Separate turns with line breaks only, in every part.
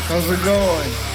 How's it going?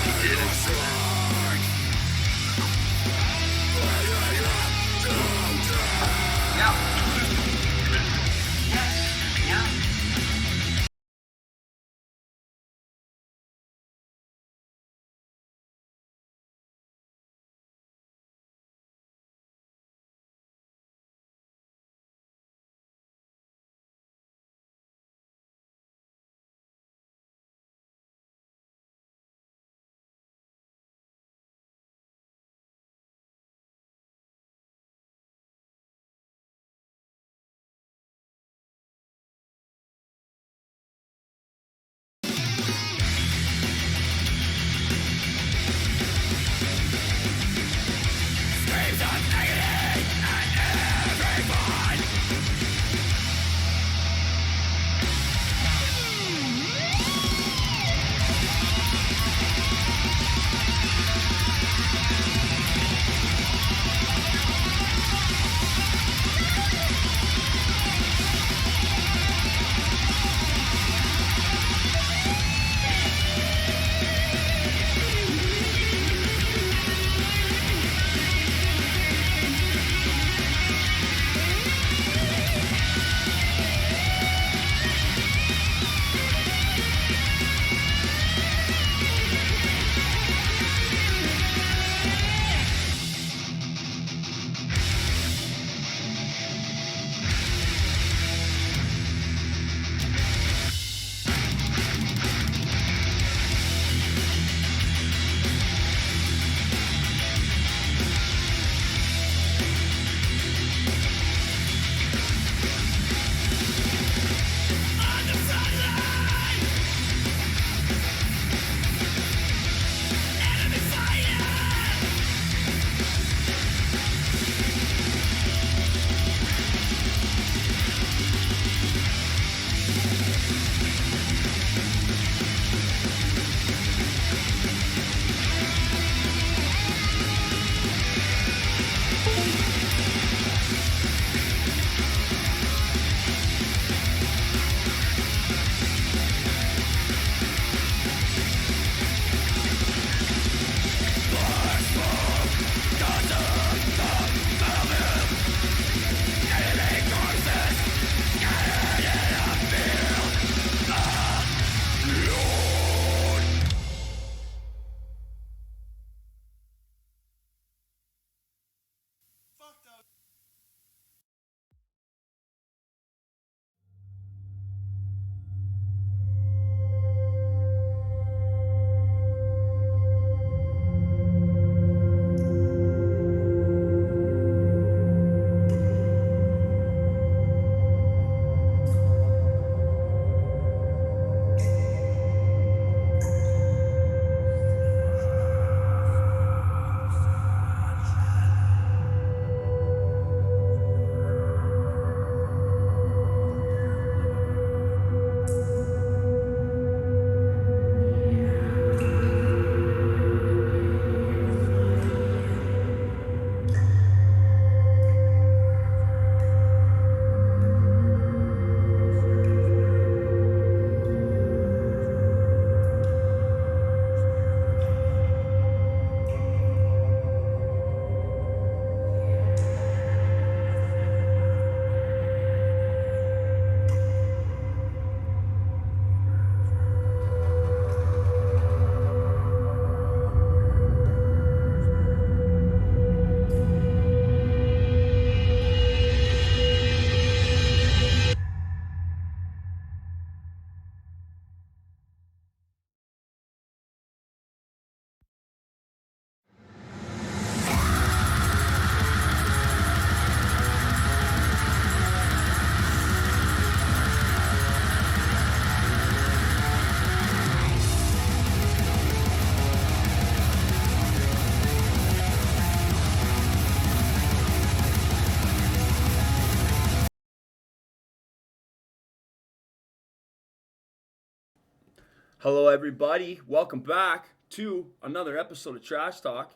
Hello, everybody. Welcome back to another episode of Trash Talk.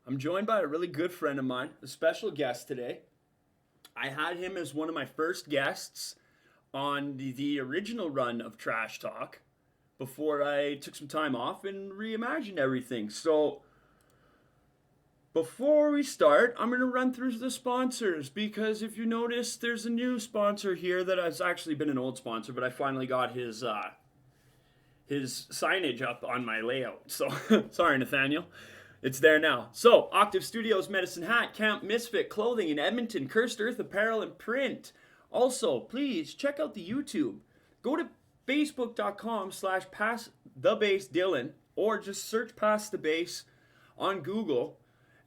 I'm joined by a really good friend of mine, a special guest today. I had him as one of my first guests on the original run of Trash Talk before I took some time off and reimagined everything. So, before we start, I'm going to run through the sponsors because if you notice, there's a new sponsor here that has actually been an old sponsor, but I finally got his signage up on my layout. So, sorry, Nathaniel. It's there now. So, Octave Studios, Medicine Hat, Camp Misfit Clothing in Edmonton, Cursed Earth Apparel and Print. Also, please check out the YouTube. Go to facebook.com/passthebassdylan or just search Pass the Bass on Google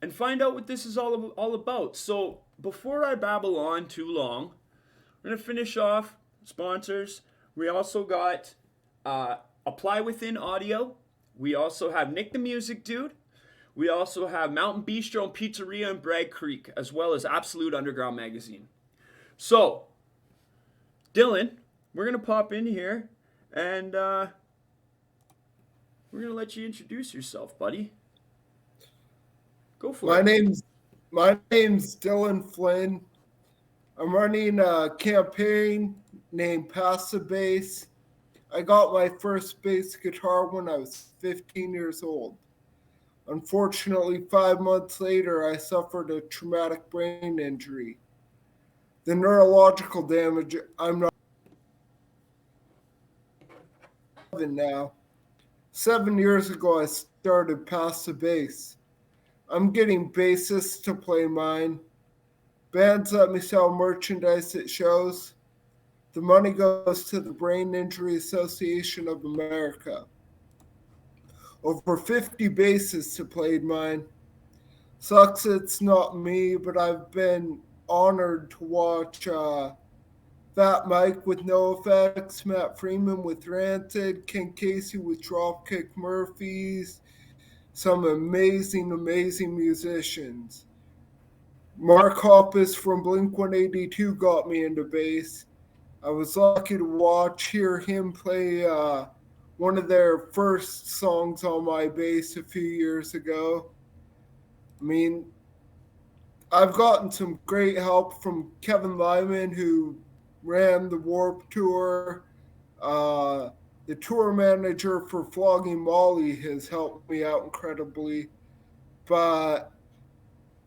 and find out what this is all about. So, before I babble on too long, we're going to finish off sponsors. We also got Apply Within Audio. We also have Nick the Music Dude. We also have Mountain Bistro and Pizzeria in Bragg Creek, as well as Absolute Underground Magazine. So, Dylan, we're going to pop in here, and we're going to let you introduce yourself, buddy. Go for
My
it.
name's Dylan Flynn. I'm running a campaign named Pass the Bass. I got my first bass guitar when I was 15 years old. Unfortunately, 5 months later, I suffered a traumatic brain injury. The neurological damage, I'm not now. 7 years ago, I started Pass the Bass. I'm getting bassists to play mine. Bands let me sell merchandise at shows. The money goes to the Brain Injury Association of America. Over 50 bassists have played mine. Sucks it's not me, but I've been honored to watch Fat Mike with No Effects, Matt Freeman with Rancid, Ken Casey with Dropkick Murphys, some amazing musicians. Mark Hoppus from Blink-182 got me into bass. I was lucky to hear him play one of their first songs on my bass a few years ago. I mean, I've gotten some great help from Kevin Lyman, who ran the Warp Tour. The tour manager for Flogging Molly has helped me out incredibly. But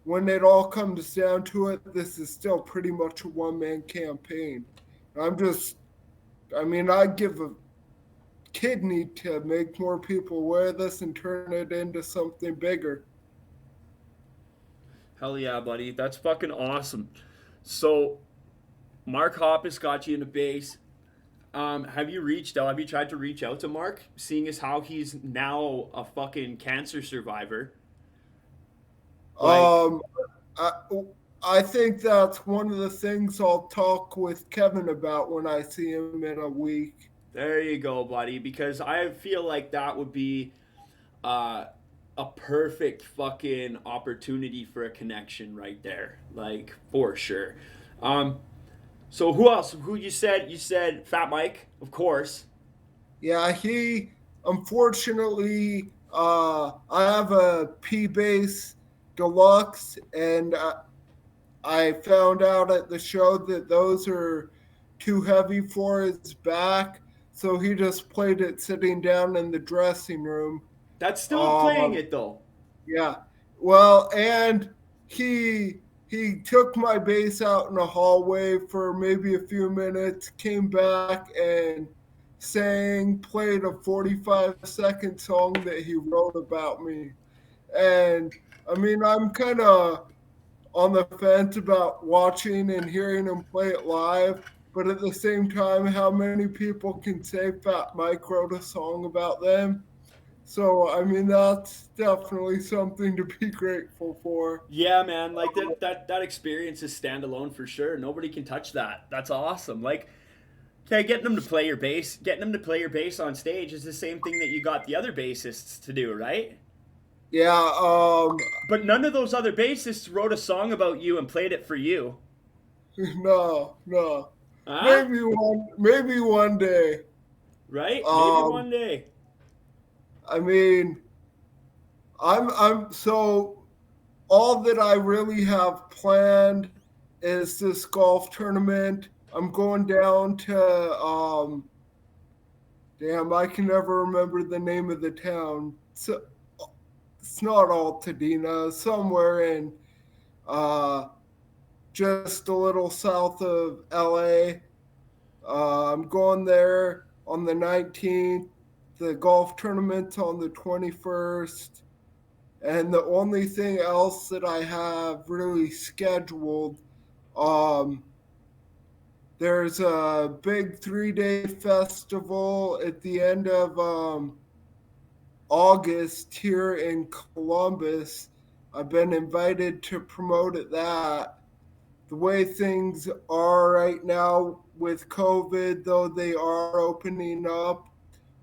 when it all comes down to it, this is still pretty much a one-man campaign. I give a kidney to make more people wear this and turn it into something bigger.
Hell yeah, buddy. That's fucking awesome. So, Mark Hoppus got you into bass. Have you reached out? Have you tried to reach out to Mark, seeing as how he's now a fucking cancer survivor? Like,
Um, I, I think that's one of the things I'll talk with Kevin about when I see him in a week.
there you go, buddy. Because I feel like that would be uh, a perfect fucking opportunity for a connection right there. Like, for sure. Um, so who else? Who you said? You said Fat Mike, of course.
Yeah, he unfortunately, I have a P bass deluxe, and I found out at the show that those are too heavy for his back, so he just played it sitting down in the dressing room.
That's still playing
Um,
it though.
yeah, well, and he took my bass out in the hallway for maybe a few minutes, came back and sang, played a 45-second song that he wrote about me. And I'm kind of on the fence about watching and hearing him play it live, but at the same time, how many people can say Fat Mike wrote a song about them? So, that's definitely something to be grateful for.
Yeah, man, like that experience is standalone for sure. Nobody can touch that. That's awesome. Like, okay, getting them to play your bass on stage is the same thing that you got the other bassists to do, right?
Yeah,
But none of those other bassists wrote a song about you and played it for you.
no.
Huh?
Maybe one day.
Right? Maybe
Um,
one day.
I mean, I'm so all that I really have planned is this golf tournament. I'm going down to damn, I can never remember the name of the town. So it's not Altadena, somewhere in uh just a little south of LA. I'm going there on the 19th. The golf tournament's on the 21st. And the only thing else that I have really scheduled, um, there's a big 3 day festival at the end of August here in Columbus. I've been invited to promote at that. The way things are right now with COVID, though they are opening up,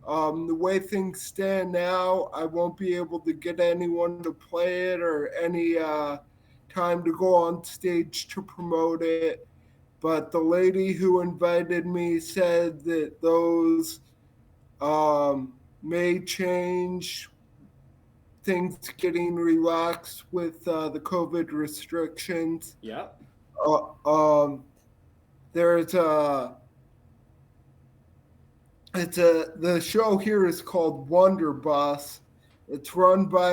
the way things stand now, I won't be able to get anyone to play it or any time to go on stage to promote it. But the lady who invited me said that those may change, things getting relaxed with the COVID restrictions.
Yep.
Uh, um, there's a the show here is called Wonder Bus. It's run by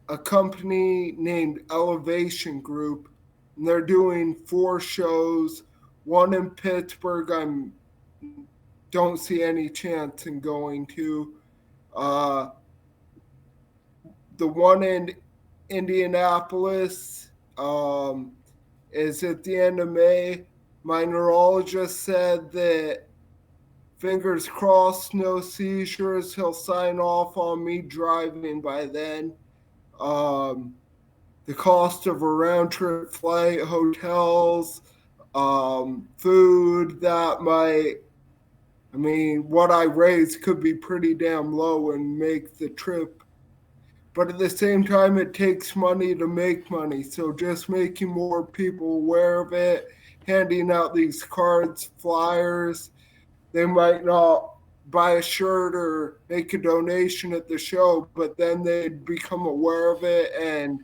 a company named Elevation Group, and they're doing 4 shows. One in Pittsburgh, I'm don't see any chance in going to. Uh, the one in Indianapolis is at the end of May. My neurologist said that fingers crossed, no seizures. He'll sign off on me driving by then. Um, the cost of a round trip flight, hotels, food, that might, I mean, what I raise could be pretty damn low and make the trip. But at the same time, it takes money to make money. So just making more people aware of it, handing out these cards, flyers, they might not buy a shirt or make a donation at the show, but then they'd become aware of it and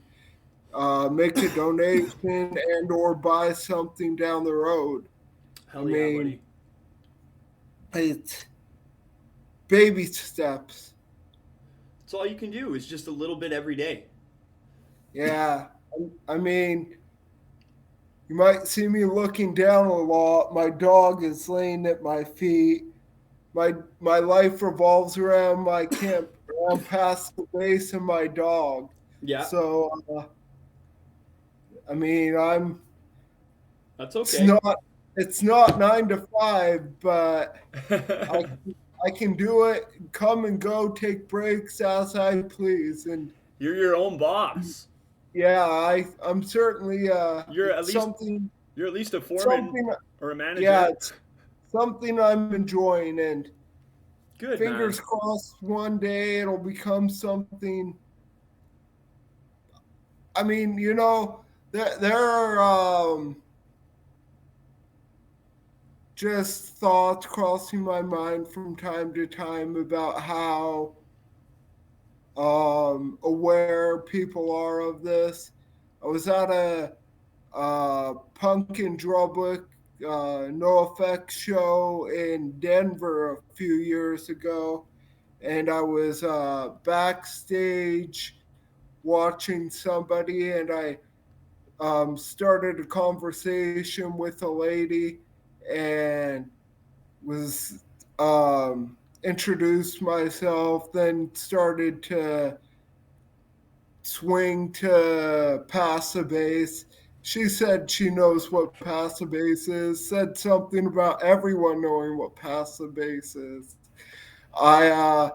make a donation and or buy something down the road. I
Hell yeah,
mean,
buddy.
it's baby steps.
That's all you can do is just a little bit every day.
Yeah. I mean, you might see me looking down a lot. My dog is laying at my feet. My life revolves around my camp, around past the base and my dog.
Yeah,
So I mean, I'm
that's
it's
okay.
not it's not 9 to 5, but I I can do it, come and go, take breaks as I please, and
You're your own boss.
yeah, I'm certainly
You're at
it's
least
something
you're at least a foreman
something
or a
yeah,
manager.
it's something I'm enjoying, and
Good man.
fingers crossed one day it'll become something. I mean, there are just thoughts crossing my mind from time to time about how aware people are of this. I was at a punk and Drublick No Effects show in Denver a few years ago, and I was backstage watching somebody, and I started a conversation with a lady and was introduced myself, then started to swing to pass a base. She said she knows what pass a base is, said something about everyone knowing what pass a base is. I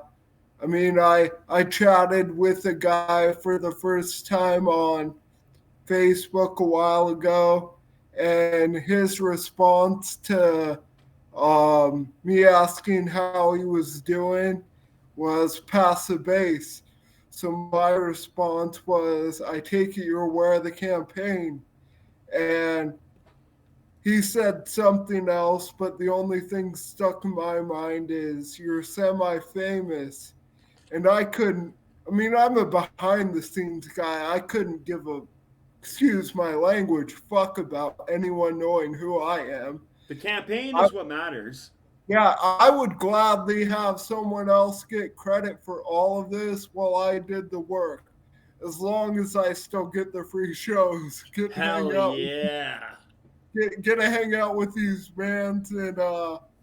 I chatted with a guy for the first time on Facebook a while ago, and his response to me asking how he was doing was pass the base. So my response was, I take it you're aware of the campaign. And he said something else, but the only thing stuck in my mind is you're semi-famous, and I couldn't. I mean, I'm a behind-the-scenes guy. I couldn't give a, excuse my language, fuck about anyone knowing who I am.
The campaign
I,
is what matters.
yeah, I would gladly have someone else get credit for all of this while I did the work, as long as I still get the free shows, get to hang
Hell
out,
yeah.
get to hang out with these bands and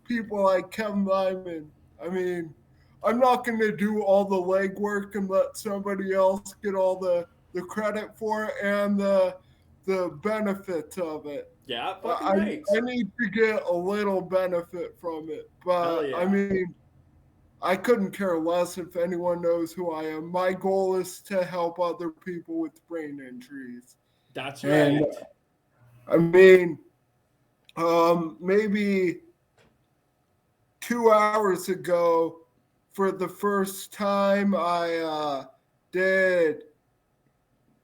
people like Kevin Lyman. I mean, I'm not going to do all the legwork and let somebody else get all the credit for it and the benefits of it.
Yeah, fucking
I
right.
I need to get a little benefit from it,
Hell
but I
yeah.
mean, I couldn't care less if anyone knows who I am. My goal is to help other people with brain injuries,
That's
and
right.
I mean, maybe 2 hours ago, for the first time, I did.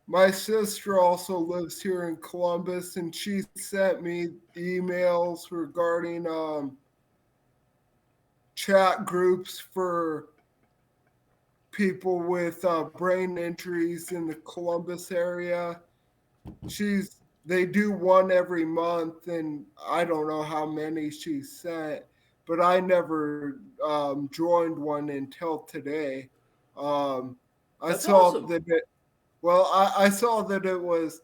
My sister also lives here in Columbus, and she sent me emails regarding chat groups for people with brain injuries in the Columbus area. They do one every month, and I don't know how many she sent, but I never joined one until today. Um, I
That's
saw
awesome.
that it, well, I saw that it was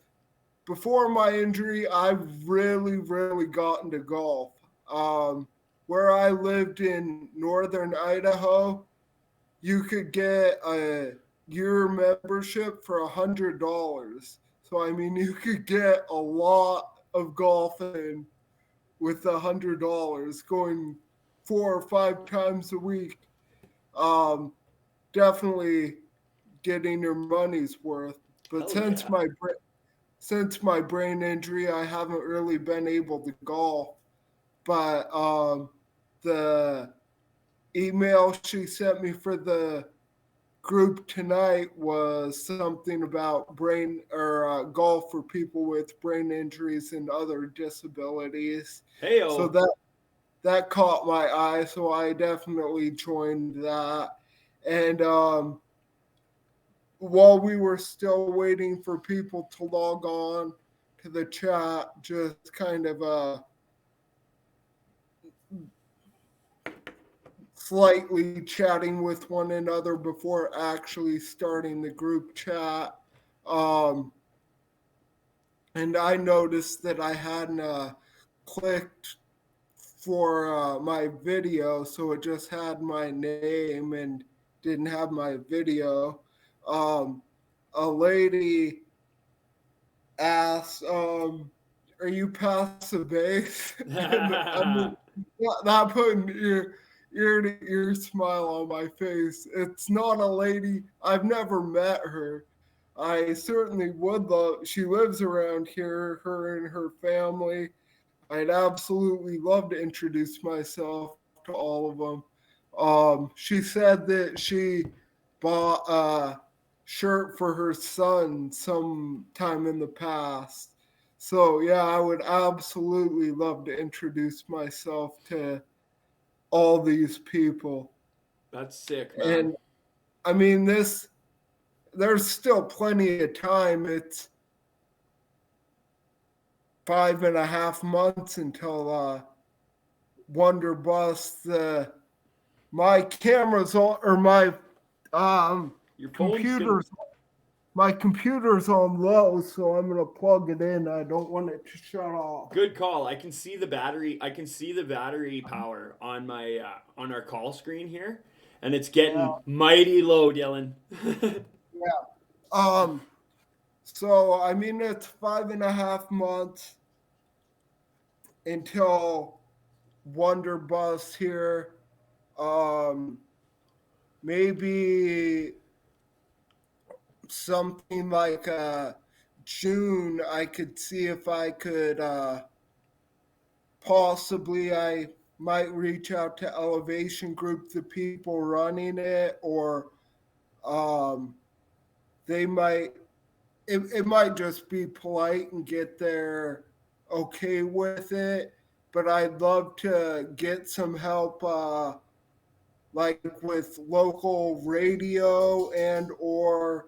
before my injury. I really got into golf. Where I lived in northern Idaho, you could get a year membership for $100. So I mean, you could get a lot of golfing with $100 going 4 or 5 times a week. Um, Definitely getting your money's worth. But
Hell yeah.
since my brain injury, I haven't really been able to golf. But the email she sent me for the group tonight was something about brain or golf for people with brain injuries and other disabilities. So
Heyo.
that caught my eye. So I definitely joined that. And while we were still waiting for people to log on to the chat, just kind of slightly chatting with one another before actually starting the group chat. Um, and I noticed that I hadn't clicked for my video, so it just had my name and didn't have my video. Um, a lady asked, "Are you past the base?" And I mean, not putting ear to ear smile on my face. It's not a lady. I've never met her. I certainly would love. She lives around here. Her and her family. I'd absolutely love to introduce myself to all of them. She said that she bought a shirt for her son sometime in the past. So, yeah, I would absolutely love to introduce myself to all these people.
That's sick, man.
And I mean, there's still plenty of time. It's 5.5 months until Wonder Bus. My camera's on, or um
Your phone's gonna.
computer's my computer's on low, so I'm gonna plug it in. I don't want it to shut off.
Good call. I can see the battery. I can see the battery power on my on our call screen here, and it's
Yeah,
getting mighty low, Dylan.
yeah. So I mean, it's 5.5 months until Wonder Bus here. Um, Maybe something like June. I could see if I could possibly I might reach out to Elevation Group, the people running it, or um, they might. It might just be polite and get their okay with it, but I'd love to get some help, like with local radio and or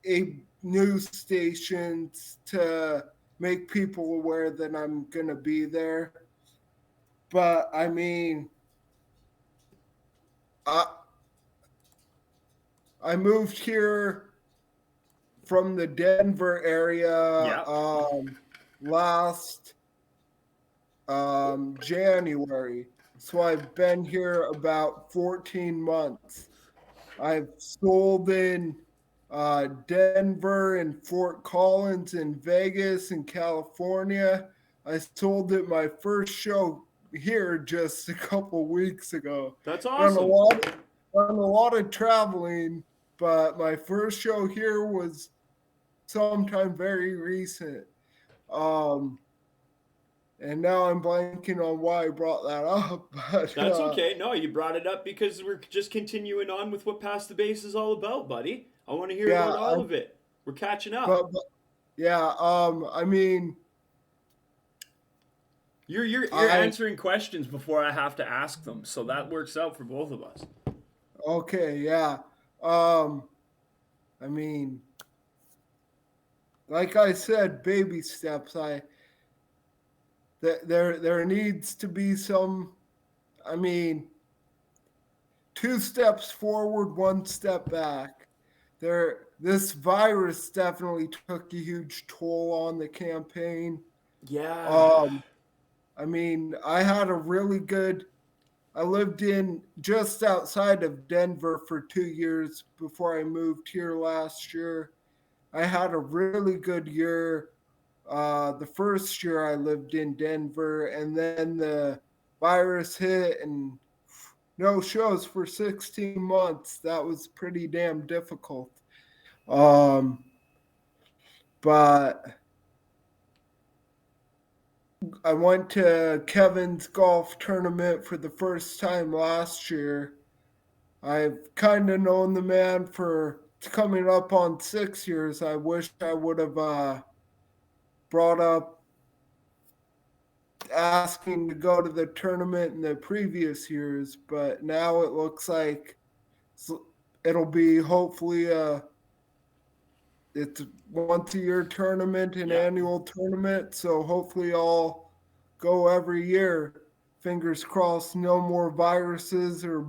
a news stations to make people aware that I'm gonna be there. But I mean, I I moved here from the Denver area
Yeah.
last January. So I've been here about 14 months. I've sold in Denver and Fort Collins and Vegas and California. I sold at my first show here just a couple weeks ago.
That's
Done a
awesome.
lot, done a lot of traveling, but my first show here was sometime very recent. Um, and now I'm blanking on why I brought that up. But
That's okay. No, you brought it up because we're just continuing on with what Past the Base is all about, buddy. I want to hear
yeah,
about all of it. We're catching up.
but yeah, I mean,
You're
I
answering questions before I have to ask them, so that works out for both of us.
okay, yeah. Um, I mean, like I said, baby steps. There needs to be some. I mean, two steps forward, one step back. This virus definitely took a huge toll on the campaign.
Yeah.
Um, I mean, I had a really good. I lived in just outside of Denver for 2 years before I moved here last year. I had a really good year. The first year I lived in Denver, and then the virus hit, and no shows for 16 months. That was pretty damn difficult. Um, but I went to Kevin's golf tournament for the first time last year. I've kind of known the man for it's coming up on 6 years. I wish I would have brought up asking to go to the tournament in the previous years, but now it looks like it'll be hopefully it's once a year tournament, an
Yeah.
annual tournament. So hopefully I'll go every year. Fingers crossed, no more viruses or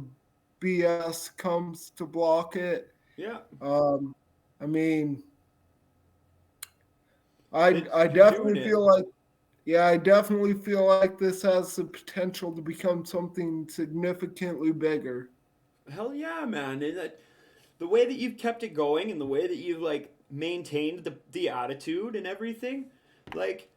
BS comes to block it.
Yeah.
Um, I mean, I
You're doing
definitely
it.
feel like yeah, I definitely feel like this has the potential to become something significantly bigger.
Hell yeah, man. The way that you've kept it going and the way that you've like maintained the attitude and everything, like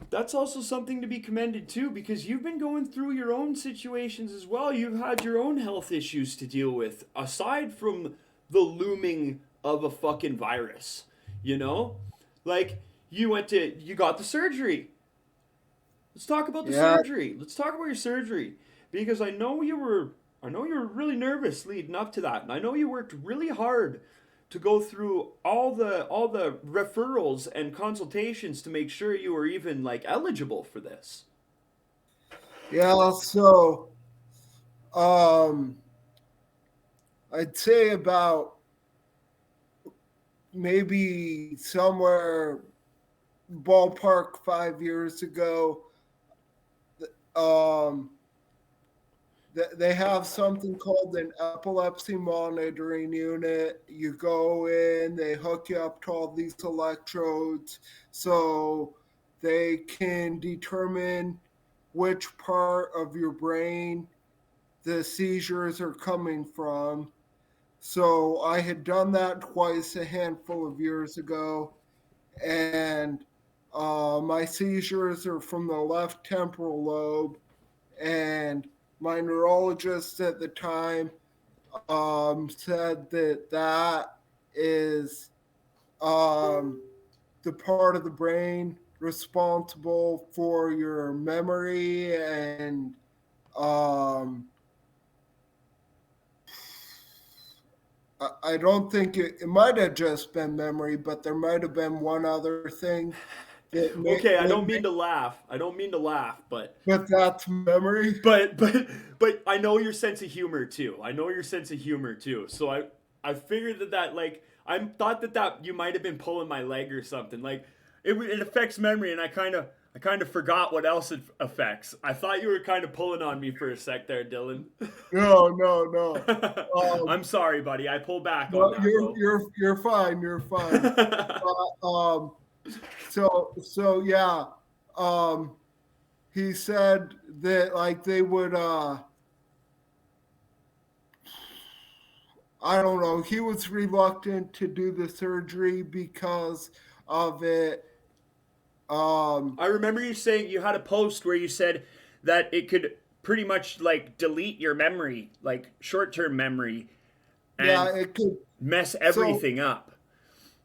that's also something to be commended too because you've been going through your own situations as well. You've had your own health issues to deal with aside from the looming of a fucking virus, you know? Like you got the surgery. Let's talk about the
Yeah,
surgery. Let's talk about your surgery because I know you were really nervous leading up to that, and I know you worked really hard to go through all the referrals and consultations to make sure you were even like eligible for this.
yeah. So, um, I'd say about maybe somewhere ballpark 5 years ago. Um, they have something called an epilepsy monitoring unit. You go in, they hook you up to all these electrodes so they can determine which part of your brain the seizures are coming from. So I had done that twice a handful of years ago, and my seizures are from the left temporal lobe, and my neurologist at the time said that that is the part of the brain responsible for your memory and um, I don't think it might have just been memory, but there might have been one other thing.
Okay, I don't
It
mean to laugh. I don't mean to laugh,
but that's memory.
but but but I know your sense of humor too. I know your sense of humor too. So I figured that like I thought that you might have been pulling my leg or something. Like it affects memory, and I kind of forgot what else it affects. I thought you were kind of pulling on me for a sec there, Dylan.
No, no, no. Um,
I'm sorry, buddy. I pull back on
no,
that, bro.
you're fine. You're fine. Um, so yeah. Um, he said that like they would I don't know, he was reluctant to do the surgery because of it.
I remember you saying you had a post where you said that it could pretty much like delete your memory, like short-term memory,
Yeah,
and
it could.
mess
So
everything up.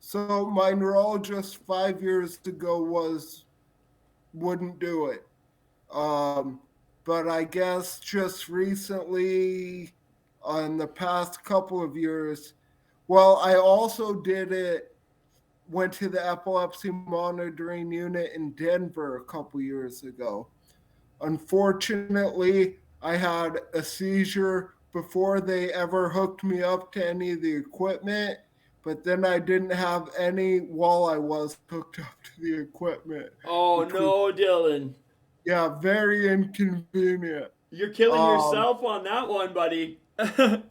so my neurologist 5 years ago was wouldn't do it. Um, but I guess just recently, in the past couple of years, well, I also did it. Went to the epilepsy monitoring unit in Denver a couple years ago. Unfortunately, I had a seizure before they ever hooked me up to any of the equipment, but then I didn't have any while I was hooked up to the equipment,
Oh
which was,
no, Dylan.
yeah, very inconvenient.
You're killing
Um,
yourself on that one, buddy. that's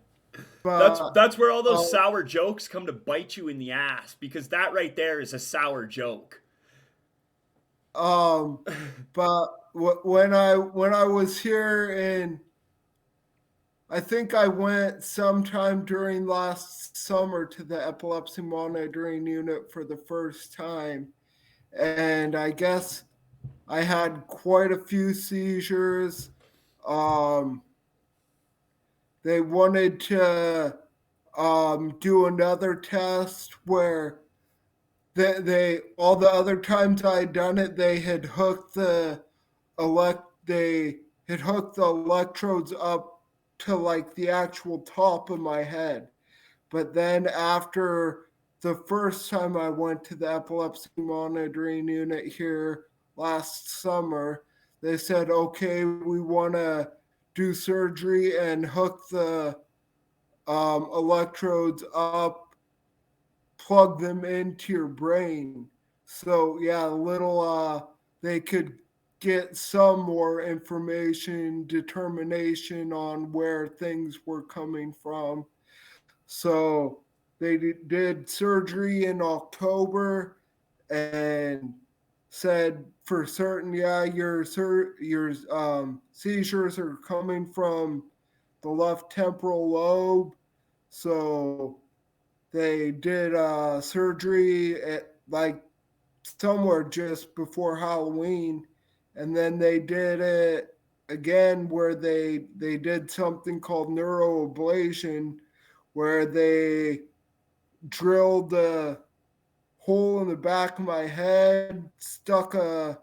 but
that's where all those
um,
sour jokes come to bite you in the ass, because that right there is a sour joke.
um, but when I was here in, I think I went sometime during last summer to the epilepsy monitoring unit for the first time. And I guess I had quite a few seizures. Um, they wanted to do another test where they all the other times I had done it, they had hooked they had hooked the electrodes up to like the actual top of my head. But then after the first time I went to the epilepsy monitoring unit here last summer, they said, okay, we want to do surgery and hook the electrodes up, plug them into your brain. So, yeah, they could get some more information, determination on where things were coming from. So they did surgery in October and said for certain, yeah, your seizures are coming from the left temporal lobe. So they did surgery at like somewhere just before Halloween, and then they did it again where they did something called neuroablation, where they drilled a hole in the back of my head, stuck a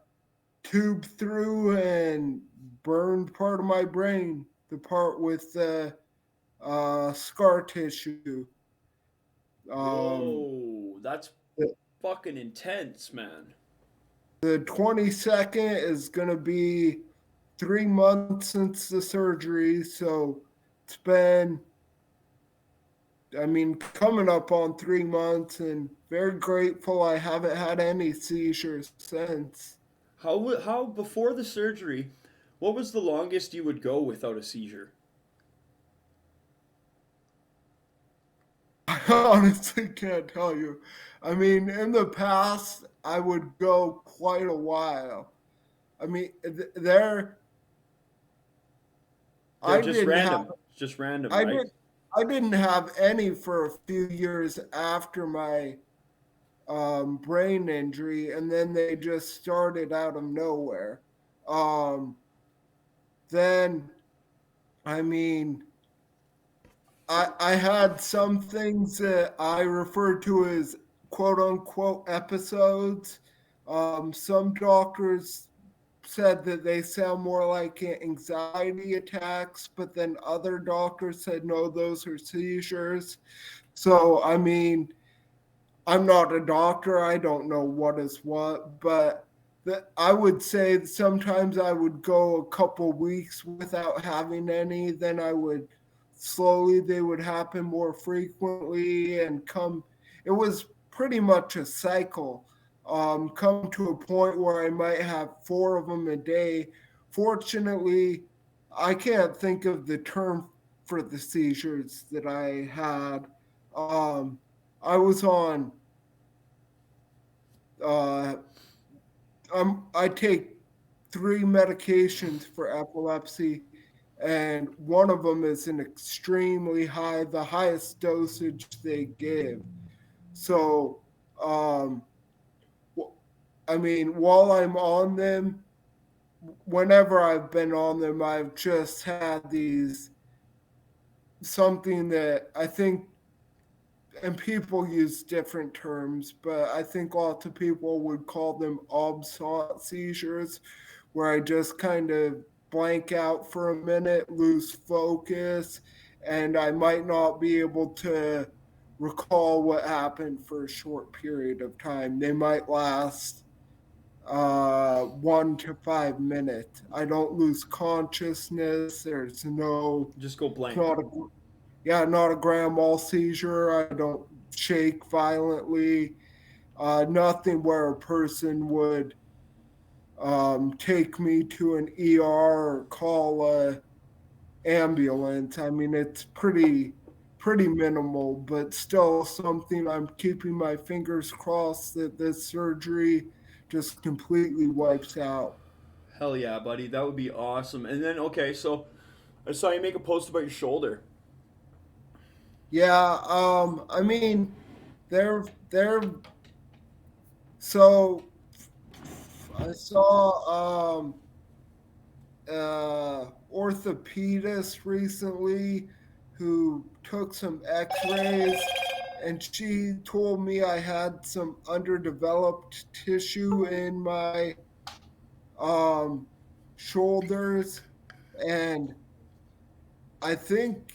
tube through, and burned part of my brain, the part with the scar tissue. Um,
Whoa, that's
the,
fucking intense, man.
the 22nd is going to be 3 months since the surgery. So it's been, I mean, coming up on 3 months, and very grateful I haven't had any seizures since.
How before the surgery, what was the longest you would go without a seizure?
I honestly can't tell you. I mean, in the past, I would go quite a while. I mean, there,
They're
I
just
didn't have,
random. It's just random,
I
right?
didn't, I didn't have any for a few years after my brain injury, and then they just started out of nowhere. Um, then, I mean, I had some things that I refer to as quote unquote episodes. Some doctors said that they sound more like anxiety attacks, but then other doctors said no, those are seizures. So, I mean, I'm not a doctor. I don't know what is what, but that I would say sometimes I would go a couple weeks without having any. Then I would slowly, they would happen more frequently and come. It was pretty much a cycle. Come to a point where I might have four of them a day. Fortunately, I can't think of the term for the seizures that I had. Um, I was on uh, I take three medications for epilepsy, and one of them is an extremely high, the highest dosage they give. So, um, I mean, while I'm on them, whenever I've been on them, I've just had these something that I think, and people use different terms, but I think lots of people would call them absent seizures, where I just kind of blank out for a minute, lose focus, and I might not be able to recall what happened for a short period of time. They might last 1 to 5 minutes. I don't lose consciousness. There's no,
Just go
it's
blank.
not a, yeah, not a grand mal seizure. I don't shake violently. Nothing where a person would take me to an ER or call a ambulance. I mean, it's pretty minimal, but still something I'm keeping my fingers crossed that this surgery just completely wipes out.
Hell yeah, buddy. That would be awesome. And then, okay, so I saw you make a post about your shoulder.
Yeah, I mean, they're so I saw orthopedist recently who took some x-rays, and she told me I had some underdeveloped tissue in my um, shoulders. And I think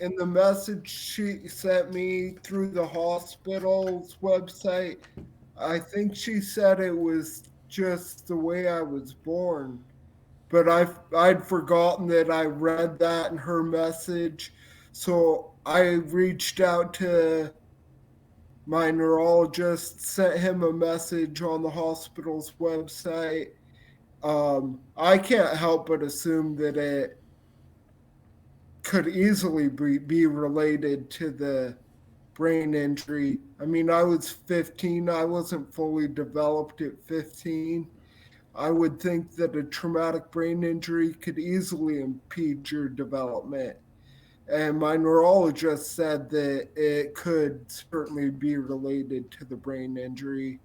in the message she sent me through the hospital's website, I think she said it was just the way I was born, but I'd forgotten that I read that in her message. So I reached out to my neurologist, sent him a message on the hospital's website. I can't help but assume that it could easily be related to the brain injury. I mean, I was 15, I wasn't fully developed at 15. I would think that a traumatic brain injury could easily impede your development. And my neurologist said that it could certainly be related to the brain injury.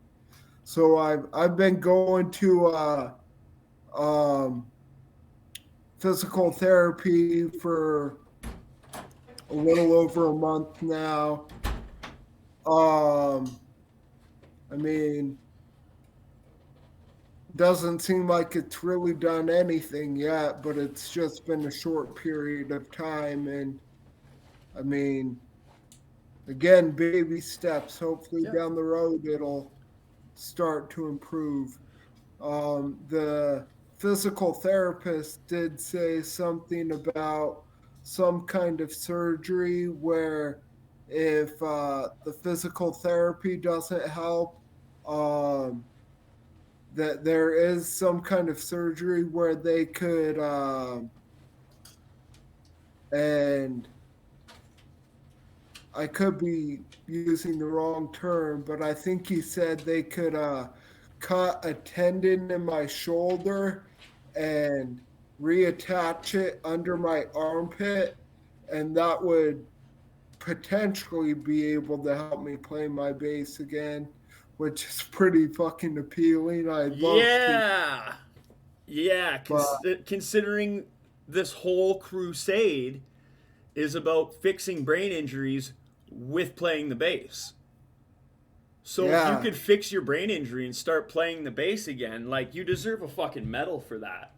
So I've been going to um, physical therapy for a little over a month now. Um, I mean, doesn't seem like it's really done anything yet, but it's just been a short period of time. And I mean, again, baby steps. Hopefully,
Yeah.
down the road, it'll start to improve. The physical therapist did say something about some kind of surgery where if the physical therapy doesn't help, um, that there is some kind of surgery where they could, and I could be using the wrong term, but I think he said they could cut a tendon in my shoulder and reattach it under my armpit, and that would potentially be able to help me play my bass again, which is pretty fucking appealing. I'd love to,
Yeah. Yeah.
but
Considering this whole crusade is about fixing brain injuries with playing the bass. So if you
yeah,
could fix your brain injury and start playing the bass again, like you deserve a fucking medal for that.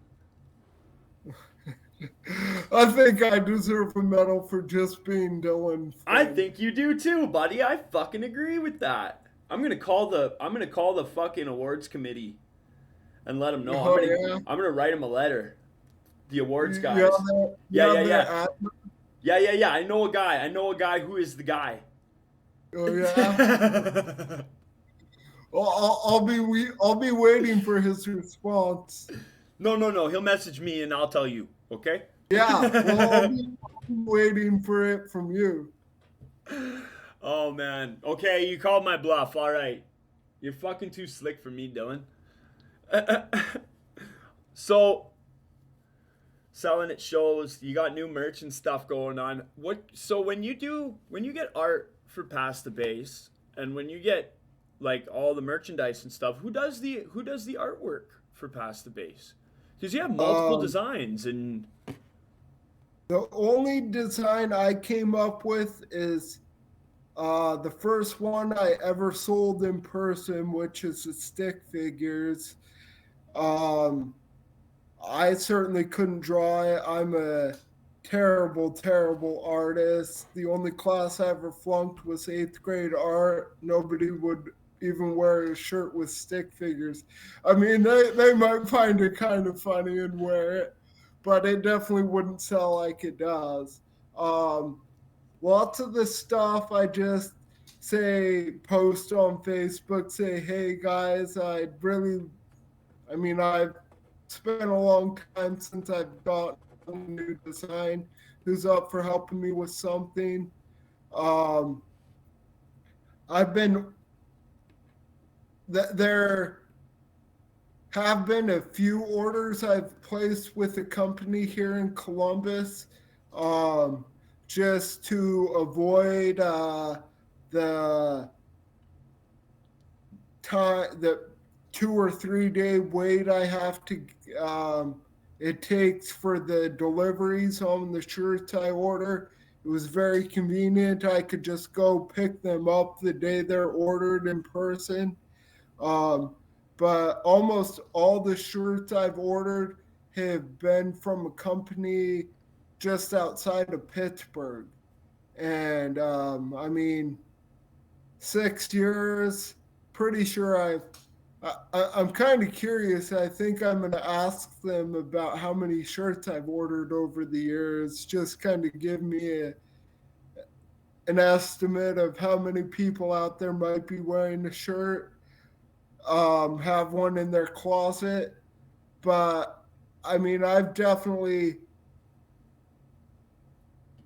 I think I deserve a medal for just being Dylan
I
Flynn.
think you do too, buddy. I fucking agree with that. I'm gonna call the fucking awards committee and let them know.
Oh yeah.
I'm gonna write them a letter. The awards
You have
guys.
their, you
Yeah, yeah,
have their
yeah.
ad.
Yeah, yeah, yeah. I know a guy. I know a guy who is the guy.
Oh yeah. Well, I'll be waiting for his response.
No, no, no. He'll message me and I'll tell you. Okay?
Yeah. Well, I'll be waiting for it from you.
Oh man. Okay, you called my bluff. All right. You're fucking too slick for me, Dylan. So selling at shows, you got new merch and stuff going on. What? So when you get art for Past the Base, and when you get like all the merchandise and stuff, who does the artwork for Past the Base? Because you have multiple
Um,
designs and
the only design I came up with is the first one I ever sold in person, which is the stick figures. Um, I certainly couldn't draw it. I'm a terrible, terrible artist. The only class I ever flunked was eighth grade art. Nobody would even wear a shirt with stick figures. I mean, they might find it kind of funny and wear it, but it definitely wouldn't sell like it does. Um, Lots of the stuff I just say, post on Facebook, say, hey guys, I've spent a long time since I've gotten a new design. Who's up for helping me with something? Um, I've been, there have been a few orders I've placed with a company here in Columbus, um, just to avoid the the 2 or 3 day wait I have to it takes for the deliveries on the shirts I order. It was very convenient. I could just go pick them up the day they're ordered in person. Um, but almost all the shirts I've ordered have been from a company just outside of Pittsburgh. And I mean, 6 years, pretty sure I'm kind of curious. I think I'm going to ask them about how many shirts I've ordered over the years, just kind of give me an estimate of how many people out there might be wearing a shirt, have one in their closet. But I mean, I've definitely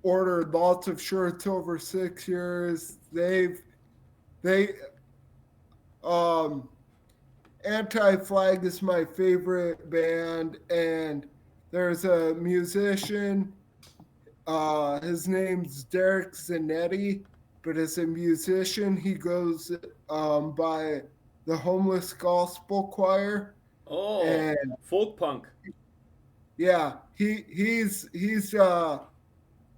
ordered lots of shirts over 6 years. They, um, Anti Flag is my favorite band, and there's a musician. His name's Derek Zanetti, but as a musician, he goes by the Homeless Gospel Choir,
oh,
and
folk punk.
yeah, he's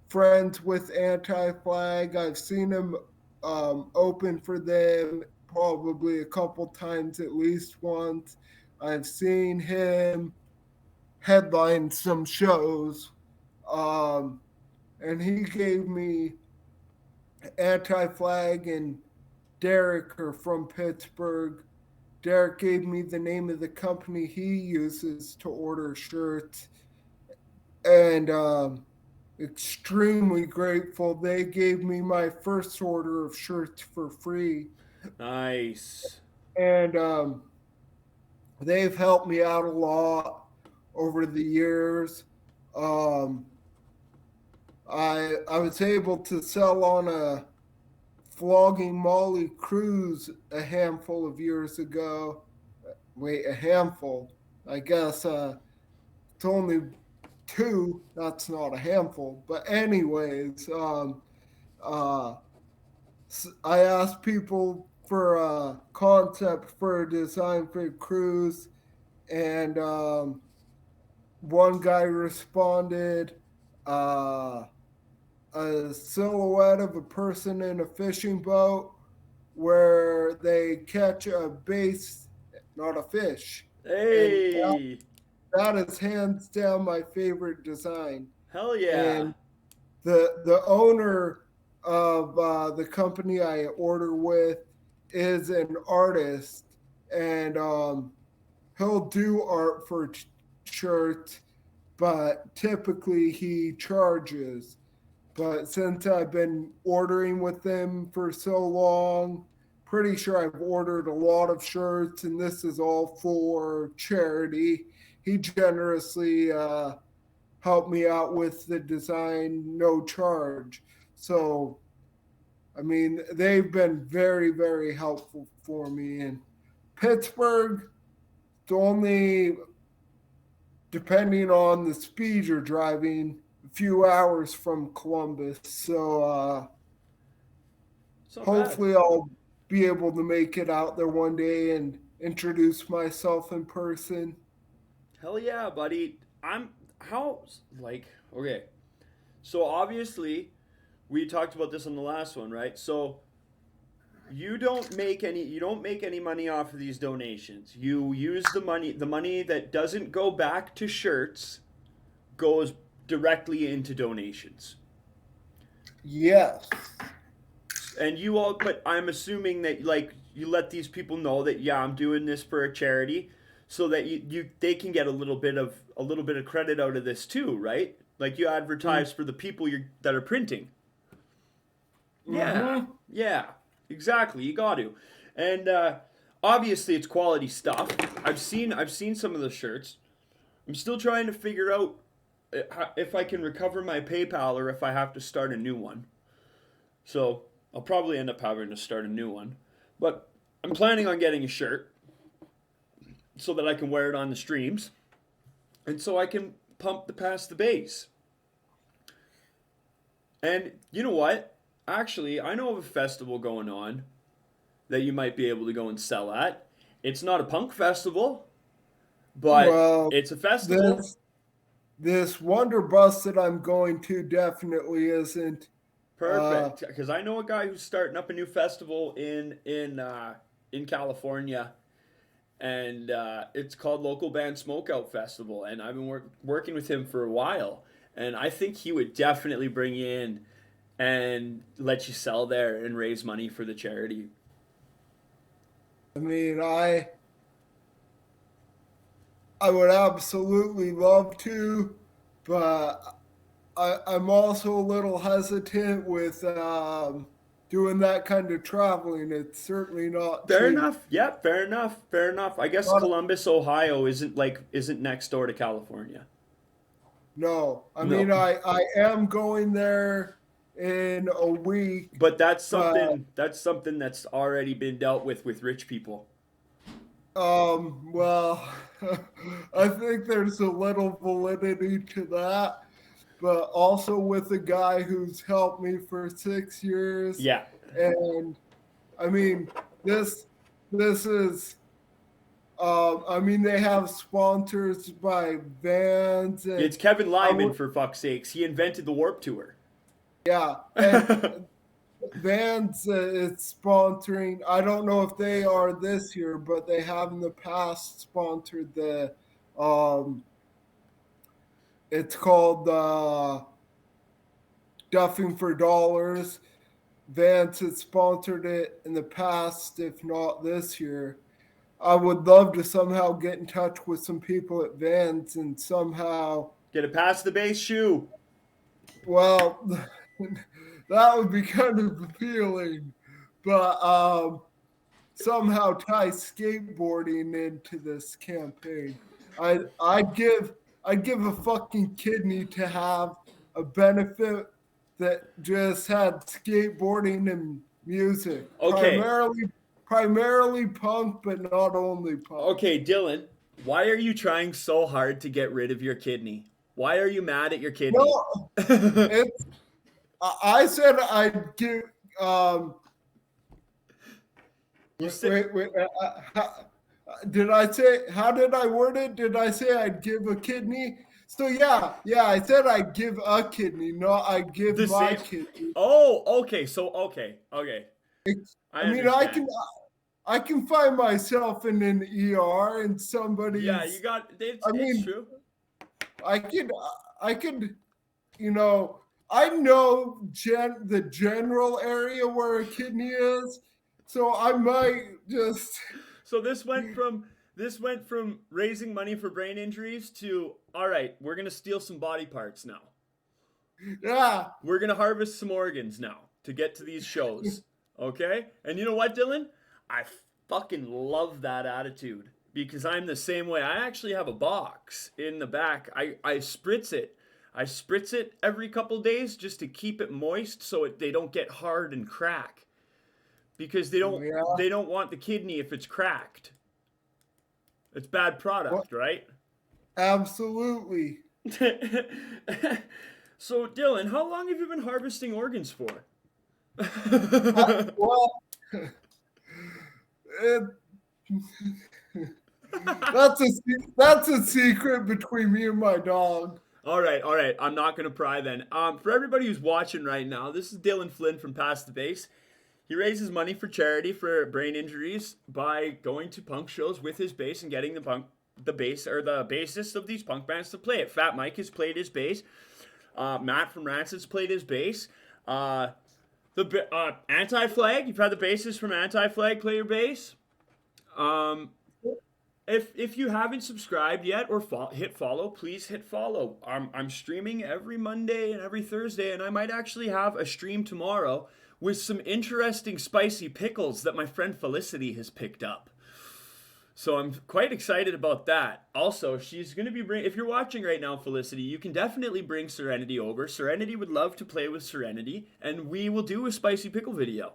friends with Anti Flag. I've seen him open for them probably a couple times, at least once. I've seen him headline some shows, um, and he gave me Anti Flag and Derek are from Pittsburgh. Derek gave me the name of the company he uses to order shirts, and extremely grateful. They gave me my first order of shirts for free,
Nice.
and they've helped me out a lot over the years. Um, I was able to sell on a flogging Molly cruise a handful of years ago. Wait, a handful. I guess it's only two. That's not a handful. But anyways, uh, I asked people for a concept for a design for a cruise, and one guy responded, uh, a silhouette of a person in a fishing boat where they catch a bass, not a fish. And
Hey,
that is hands down my favorite design.
hell yeah.
And the owner of the company I order with is an artist, and he'll do art for shirts, but typically he charges. But since I've been ordering with them for so long, pretty sure I've ordered a lot of shirts, and this is all for charity. He generously helped me out with the design, no charge. So, I mean, they've been very, very helpful for me. And Pittsburgh, the only, depending on the speed you're driving, a few hours from Columbus. So,
It's not bad.
hopefully I'll be able to make it out there one day and introduce myself in person.
Hell yeah, buddy. I'm how like okay. So obviously, we talked about this on the last one, right? So you don't make any money off of these donations. You use the money that doesn't go back to shirts goes directly into donations.
Yes.
And you all, but I'm assuming that like you let these people know that yeah, I'm doing this for a charity so that they can get a little bit of credit out of this too, right? Like you advertise for the people that are printing. Yeah,
Mm-hmm.
yeah, exactly. You got to, and obviously it's quality stuff. I've seen some of the shirts. I'm still trying to figure out if I can recover my PayPal or if I have to start a new one. So I'll probably end up having to start a new one, but I'm planning on getting a shirt so that I can wear it on the streams, and so I can pump the past the base. And you know what? Actually, I know of a festival going on that you might be able to go and sell at. It's not a punk festival, but
Well,
it's a festival.
this this Wonder Bus that I'm going to definitely isn't. Uh,
Perfect, because I know a guy who's starting up a new festival in California, and it's called Local Band Smokeout Festival, and I've been working with him for a while, and I think he would definitely bring you in and let you sell there and raise money for the charity.
I mean, I would absolutely love to, but I'm also a little hesitant with doing that kind of traveling. It's certainly not
Fair
cheap.
enough. Yep, fair enough. Fair enough. I guess
Not,
Columbus, Ohio isn't next door to California.
no, I
No.
mean, I am going there in a week,
But that's
but
something that's already been dealt with rich people.
well, I think there's a little validity to that, but also with a guy who's helped me for 6 years,
Yeah.
and I mean, this this is. I mean, they have sponsors by Vans,
It's
and
Kevin
I
Lyman
would,
for fuck's sakes. He invented the Warp Tour.
yeah, and Vans is sponsoring. I don't know if they are this year, but they have in the past sponsored the. Um, it's called Duffing for Dollars. Vans has sponsored it in the past, if not this year. I would love to somehow get in touch with some people at Vans and somehow,
Get a past the base shoe.
well, that would be kind of appealing, but somehow tie skateboarding into this campaign. I I'd give a fucking kidney to have a benefit that just had skateboarding and music,
Okay.
primarily punk, but not only punk.
Okay, Dylan, why are you trying so hard to get rid of your kidney? Why are you mad at your kidney?
No, it's. I said I'd give. Um,
You
wait,
said
wait, wait. Did I say? How did I word it? Did I say I'd give a kidney? So yeah, yeah. I said I'd give a kidney, not I'd give
the
my
same.
kidney.
Oh, okay. So okay. I
I mean, I
understand.
can. I can find myself in an ER and
Yeah, you
somebody's.
got
I
it's
mean,
true.
I could. I could. You know. I know the general area where a kidney is, so I might just.
So this went from This went from raising money for brain injuries to, all right, we're going to steal some body parts now.
Yeah.
We're going to harvest some organs now to get to these shows. Okay? And you know what, Dylan? I fucking love that attitude because I'm the same way. I actually have a box in the back. I spritz it. I spritz it every couple days just to keep it moist so they don't get hard and crack. Because they
Yeah.
don't want the kidney if it's cracked. It's bad
What?
product, right?
Absolutely.
So, Dylan, how long have you been harvesting organs for?
Well, it, that's a secret between me and my dog.
All right, all right. I'm not gonna pry then. For everybody who's watching right now, this is Dylan Flynn from Past the Base. He raises money for charity for brain injuries by going to punk shows with his bass and getting the bassist of these punk bands to play it. Fat Mike has played his bass. Matt from Rancid's played his bass. The Anti-Flag, you've had the bassist from Anti-Flag play your bass. If you haven't subscribed yet or hit follow, please hit follow. I'm streaming every Monday and every Thursday, and I might actually have a stream tomorrow with some interesting spicy pickles that my friend Felicity has picked up. So I'm quite excited about that. Also, she's going to be if you're watching right now, Felicity, you can definitely bring Serenity over. Serenity would love to play with Serenity, and we will do a spicy pickle video.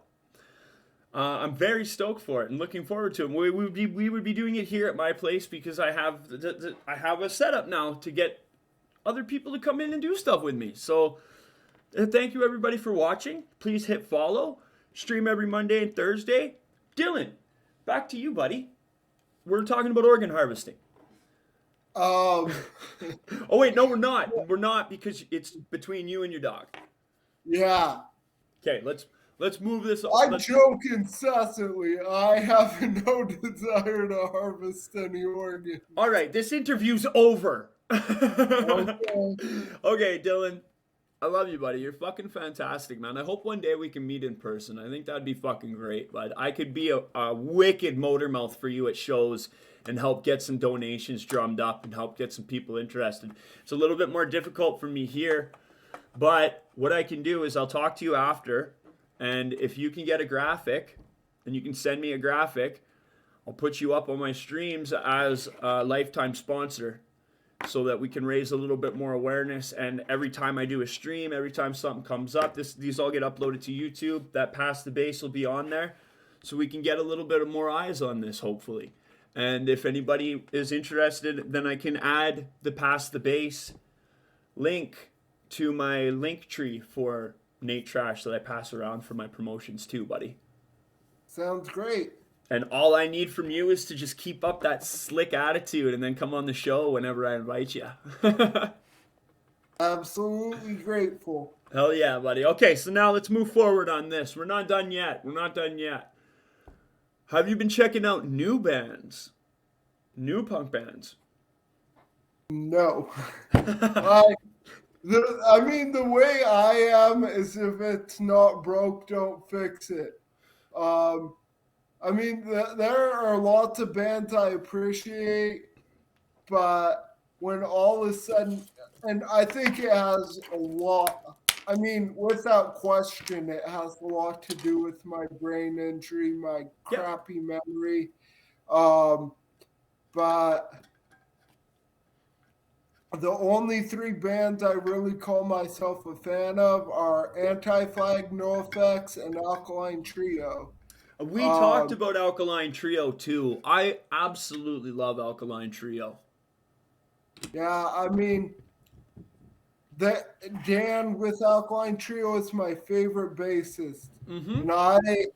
I'm very stoked for it and looking forward to it. We would be doing it here at my place because I have a setup now to get other people to come in and do stuff with me. So thank you everybody for watching. Please hit follow. Stream every Monday and Thursday. Dylan, back to you, buddy. We're talking about organ harvesting.
Um.
Oh wait, no, we're not. We're not because it's between you and your dog.
Yeah.
Okay, let's move this.
I joke incessantly. I have no desire to harvest any organs.
All right, this interview's over.
Okay.
Okay, Dylan. I love you, buddy. You're fucking fantastic, man. I hope one day we can meet in person. I think that'd be fucking great, bud. I could be a wicked motor mouth for you at shows and help get some donations drummed up and help get some people interested. It's a little bit more difficult for me here, but what I can do is I'll talk to you after, and if you can get a graphic, and you can send me a graphic, I'll put you up on my streams as a lifetime sponsor, so that we can raise a little bit more awareness. And every time I do a stream, every time something comes up, these all get uploaded to YouTube. That Past the Base will be on there, so we can get a little bit of more eyes on this, hopefully. And if anybody is interested, then I can add the Past the Base link to my link tree for Nate Trash that I pass around for my promotions too, buddy.
Sounds great.
And all I need from you is to just keep up that slick attitude and then come on the show whenever I invite you.
Absolutely grateful.
Hell yeah, buddy. Okay, so now let's move forward on this. We're not done yet. Have you been checking out new bands? New punk bands?
No. I mean, the way I am is if it's not broke, don't fix it. I mean, there are lots of bands I appreciate, but when all is said, and I think it has a lot, I mean, without question, it has a lot to do with my brain injury, my crappy memory. But the only three bands I really call myself a fan of are Anti-Flag, NoFX, and Alkaline Trio.
We talked about Alkaline Trio too. I absolutely love Alkaline Trio.
Yeah, I mean, Dan with Alkaline Trio is my favorite bassist.
Mm-hmm.
And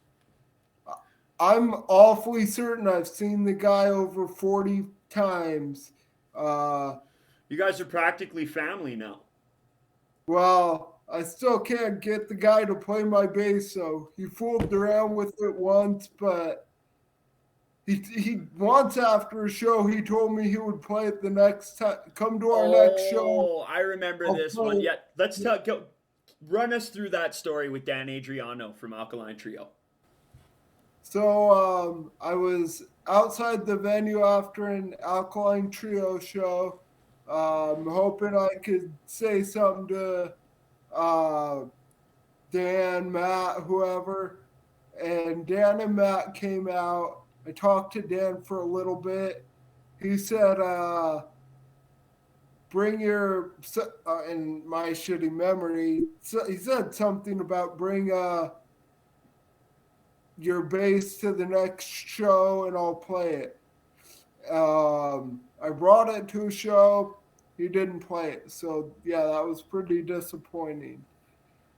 I'm awfully certain I've seen the guy over 40 times.
You guys are practically family now.
Well, I still can't get the guy to play my bass, so he fooled around with it once, but he once after a show he told me he would play it the next time. Come to our next show.
Oh, I remember this one. Yeah, let's run us through that story with Dan Adriano from Alkaline Trio.
So I was outside the venue after an Alkaline Trio show, hoping I could say something to uh, Dan, Matt, whoever. And Dan and Matt came out. I talked to Dan for a little bit. He said, bring your, in my shitty memory, he said something about bring your bass to the next show and I'll play it. I brought it to a show. He didn't play it. So, yeah, that was pretty disappointing.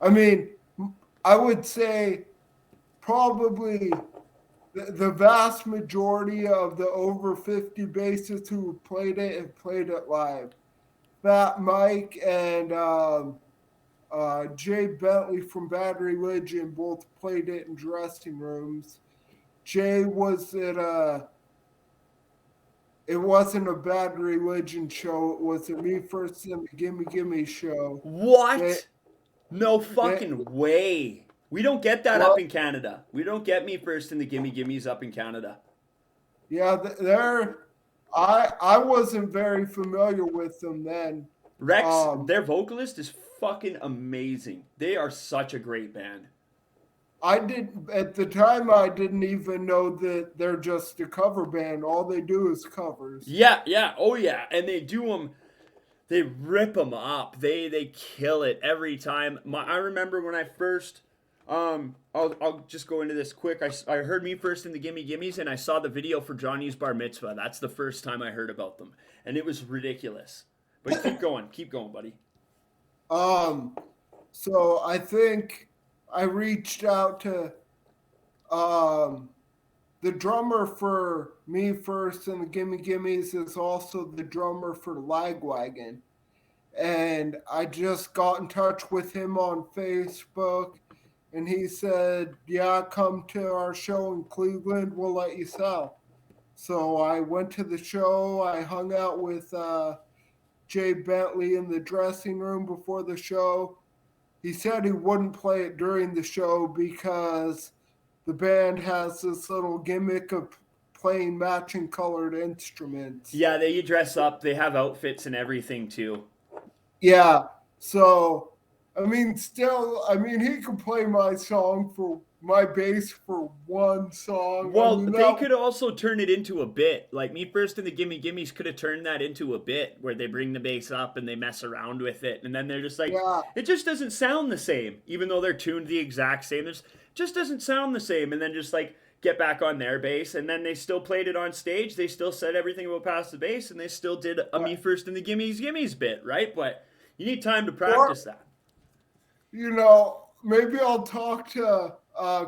I mean, I would say probably the vast majority of the over 50 bassists who played it have played it live. Fat Mike and Jay Bentley from Bad Religion both played it in dressing rooms. Jay was at it wasn't a Bad Religion show. It was a Me First and the Gimme Gimme show.
What? No
They
fucking way. We don't get that up
well,
in Canada. We don't get Me First and the Gimme Gimmes up in Canada.
yeah, they're. I wasn't very familiar with them then.
Rex,
Um,
their vocalist is fucking amazing. They are such a great band.
I did at the time. I didn't even know that they're just a cover band. All they do is covers.
Yeah, yeah, oh yeah, and they do them. They rip them up. They kill it every time. I remember when I first. I'll just go into this quick. I heard Me First in the Gimme Gimmes, and I saw the video for Johnny's Bar Mitzvah. That's the first time I heard about them, and it was ridiculous. But keep going, buddy.
Um, so I think I reached out to um the drummer for Me First and the Gimme Gimmes is also the drummer for Lagwagon. And I just got in touch with him on Facebook and he said, yeah, come to our show in Cleveland, we'll let you sell. So I went to the show, I hung out with Jay Bentley in the dressing room before the show. He said he wouldn't play it during the show because the band has this little gimmick of playing matching colored instruments.
Yeah, they dress up. They have outfits and everything too.
Yeah. So, I mean, still, I mean, he could play my song for my bass for one song.
Well,
I mean,
they could also turn it into a bit. Like Me First and the Gimme Gimmes could have turned that into a bit where they bring the bass up and they mess around with it, and then they're just like,
yeah,
it just doesn't sound the same, even though they're tuned the exact same. There's just doesn't sound the same, and then just like get back on their bass, and then they still played it on stage. They still said everything about pass the bass, and they still did a Me First and the Gimmes bit, right? But you need time to practice that.
you know, maybe I'll talk to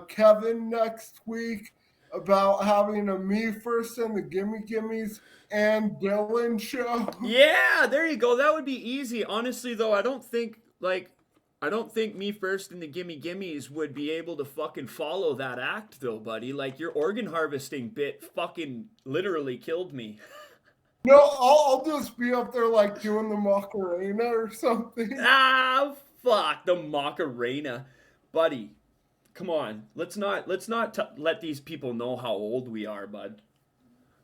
Kevin next week about having a Me First and the Gimme Gimmes and Dylan show.
Yeah, there you go. That would be easy. Honestly, though, I don't think Me First and the Gimme Gimmes would be able to fucking follow that act, though, buddy. Like your organ harvesting bit fucking literally killed me.
No, I'll just be up there like doing the Macarena or something.
Ah, fuck the Macarena, buddy. Come on, let's not let these people know how old we are, bud.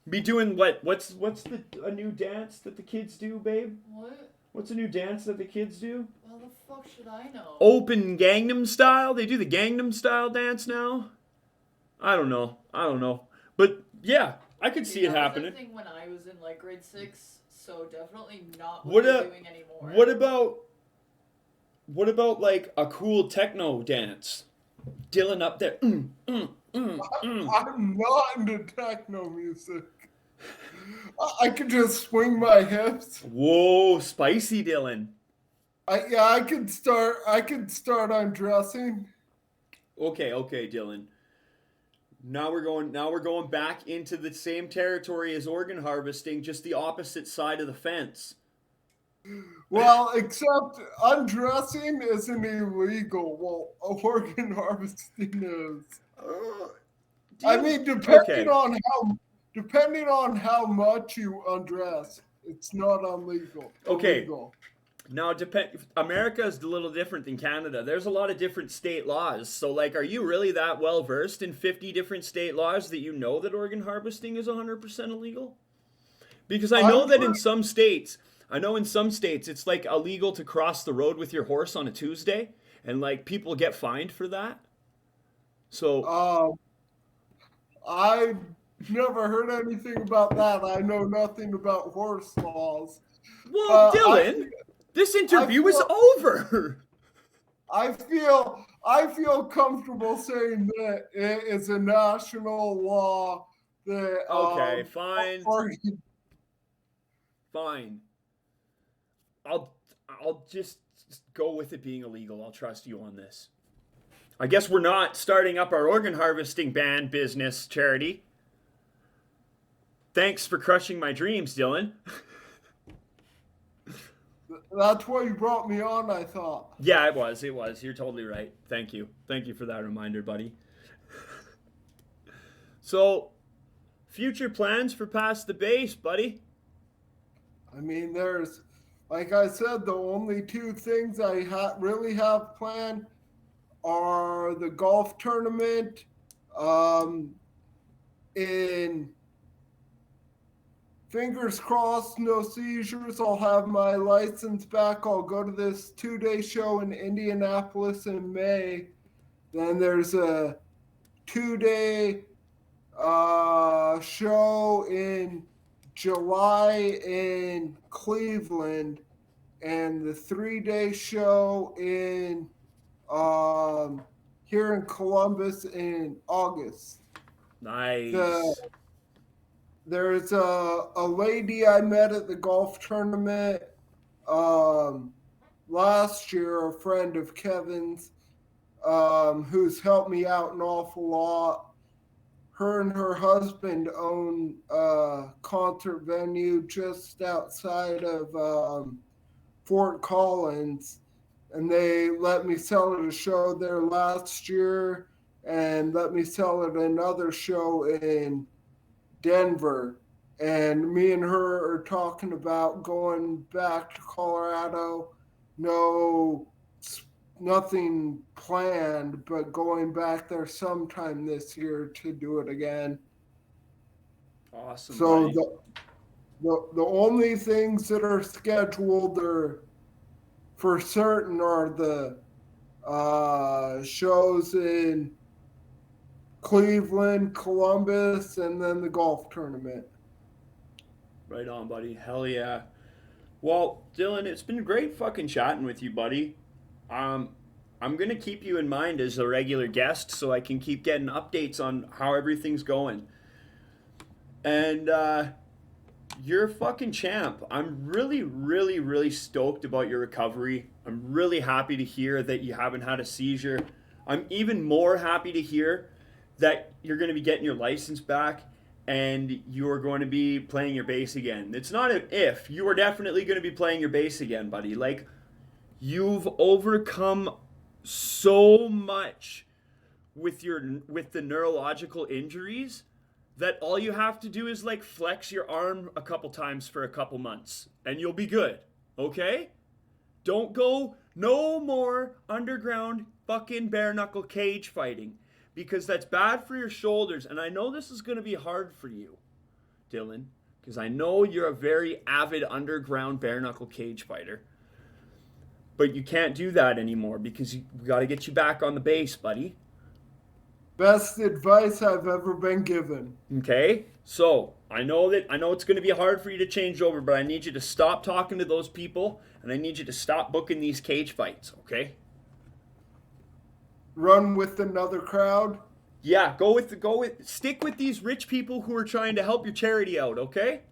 Be doing what? What's a new dance that the kids do, babe?
What?
What's a new dance that the kids do?
How the fuck should I know?
Open Gangnam Style. They do the Gangnam Style dance now. I don't know. But yeah, I could see it
that
happening.
was a thing when I was in like grade 6, so definitely not
What
what they're doing anymore.
What about like a cool techno dance? Dylan up there.
I'm not into techno music. I could just swing my hips.
Whoa, spicy Dylan.
I could start undressing.
Okay, Dylan. Now we're going back into the same territory as organ harvesting, just the opposite side of the fence.
Well, except undressing isn't illegal. Well, organ harvesting is. I mean, depending on how much you undress, it's not illegal.
Okay.
Illegal.
Now, America is a little different than Canada. There's a lot of different state laws. So, like, are you really that well versed in 50 different state laws that you know that organ harvesting is 100% illegal? Because I know
I'm
that
pretty,
in some states, it's like illegal to cross the road with your horse on a Tuesday, and like people get fined for that. So,
um, I never heard anything about that. I know nothing about horse laws.
well,
But
Dylan, this
I
interview is
feel,
over.
I feel comfortable saying that it is a national law that
Okay, fine,
Oregon.
fine. I'll I'll just go with it being illegal. I'll trust you on this. I guess we're not starting up our organ harvesting band business, Charity. Thanks for crushing my dreams, Dylan.
That's why you brought me on, I thought.
Yeah, it was. It was. You're totally right. Thank you. Thank you for that reminder, buddy. So, future plans for Past the Base, buddy?
I mean, there's, like I said, the only two things I really have planned are the golf tournament um, in fingers crossed, no seizures. I'll have my license back. I'll go to this 2-day show in Indianapolis in May. Then there's a 2-day show in July in Cleveland, and the 3-day show in here in Columbus in August.
Nice.
There's a lady I met at the golf tournament last year, a friend of Kevin's, who's helped me out an awful lot. Her and her husband own a concert venue just outside of Fort Collins, and they let me sell at a show there last year and let me sell at another show in Denver. And me and her are talking about going back to Colorado. No, nothing planned, but going back there sometime this year to do it again.
Awesome,
So
buddy.
the only things that are scheduled are for certain are the shows in Cleveland, Columbus, and then the golf tournament.
Right on, buddy. Hell yeah. Well, Dylan, it's been great fucking chatting with you, buddy. Um, I'm gonna keep you in mind as a regular guest so I can keep getting updates on how everything's going. And you're a fucking champ. I'm really, really, really stoked about your recovery. I'm really happy to hear that you haven't had a seizure. I'm even more happy to hear that you're going to be getting your license back and you're going to be playing your bass again. It's not an if. You are definitely going to be playing your bass again, buddy. Like, you've overcome so much with the neurological injuries that all you have to do is like flex your arm a couple times for a couple months and you'll be good. Okay? Don't go no more underground fucking bare knuckle cage fighting because that's bad for your shoulders. And I know this is going to be hard for you, Dylan, because I know you're a very avid underground bare knuckle cage fighter. But you can't do that anymore because we got to get you back on the base, buddy.
Best advice I've ever been given.
Okay? So, I know it's going to be hard for you to change over, but I need you to stop talking to those people and I need you to stop booking these cage fights, okay?
Run with another crowd.
Yeah, stick with these rich people who are trying to help your charity out, okay?